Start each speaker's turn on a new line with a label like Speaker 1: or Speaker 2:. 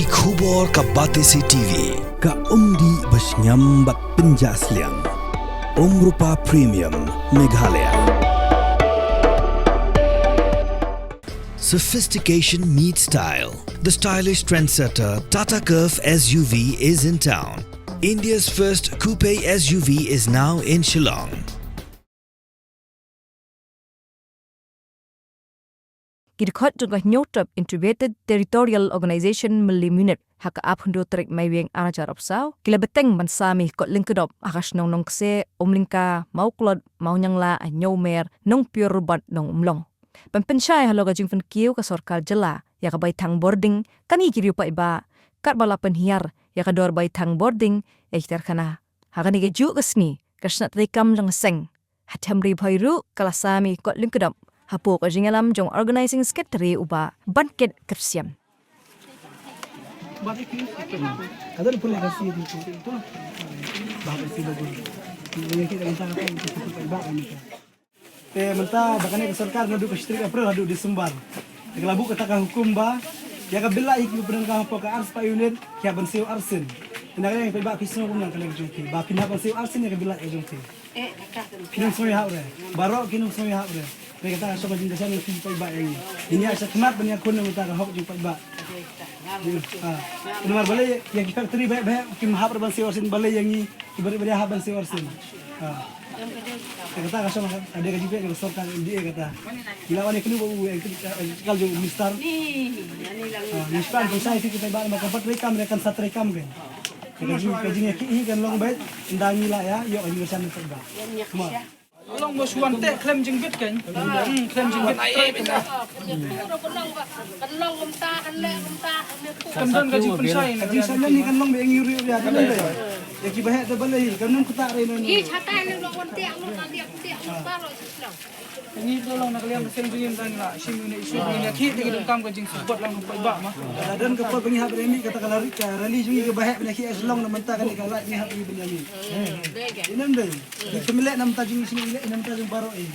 Speaker 1: Ki khubor ka Batesi TV.
Speaker 2: Ka umdi basnyambak penjaslian. Rupa Premium Meghalaya.
Speaker 1: Sophistication meets style. The stylish trendsetter Tata Curve SUV is in town. India's first coupe SUV is now in Shillong.
Speaker 3: Kidkot juga nyotop Integrated Territorial Organization melimunit haka aphundo trek maiweng arajar opsau kila beteng mansami kot lingkudop akas nong kse omlingka mauklod maunyangla anyomer nong pure bat nong umlong. Pempensyai haloga jingfen kiu ka sorkal jela ya ka baitang boarding kani kiriu pa iba kat bala penhiar ya ka dor baitang boarding ekter kana haka ni geju kesni kasnat rekam jang seng hatamri bhairu kalasami kot lingkudop hapo ka jingalam jong organizing secretary uba banket kersiam.
Speaker 4: Ada pun kasih itu bahkan sih bagus. Yang kita minta apa itu kita bahkan itu. Mentah bahkan ke sarkar ngadu ke strik April adu Desember. Kelabu kata hukum ba ya ka bila ikut penengah apa ka ars pa unit ya bensiu arsin. Tindakan yang pebak pisau pun yang kalian jumpi. Ba pindah bensiu arsin ya ka bila jumpi. Kinung semua haure. Barok kinung semua haure. Mereka kata sama jenis yang lebih pebak yang ini asal kemat banyak kun yang minta hok jumpa pebak. Benar balai yang kita teri banyak kim hab bensiu arsin balai yang ini beri hab bensiu arsin. Kata kasih macam ada gaji pun yang sorkan dia kata. Gila wani kenu bawa yang kalau jauh mistar. Mistar bisa itu kita bawa macam empat rekam rekan satu rekam kan. Gajinya kini kan long baik indangi lah ya. Yuk gaji bersama terba. Semua.
Speaker 5: Long bos wantek klaim jengbit kan? Klaim jengbit. Kandan gaji pensai.
Speaker 4: Gaji sana ni kan long yang yuri ya kan ada. Yang kibah tu balai kan nung kutak reno.
Speaker 5: Ini tolong nak lihat mesin jengin kan lah. Sim ini isu ini kit lagi dengkam gaji support lang pebak mah.
Speaker 4: Dan kapal pengihap remi kata kalau rally jungi ke bahak nak kit long nak mentah kan kalau pengihap remi benyamin. Ini ndai. Di kemilik nam tajung sini milik nam tajung baru ini.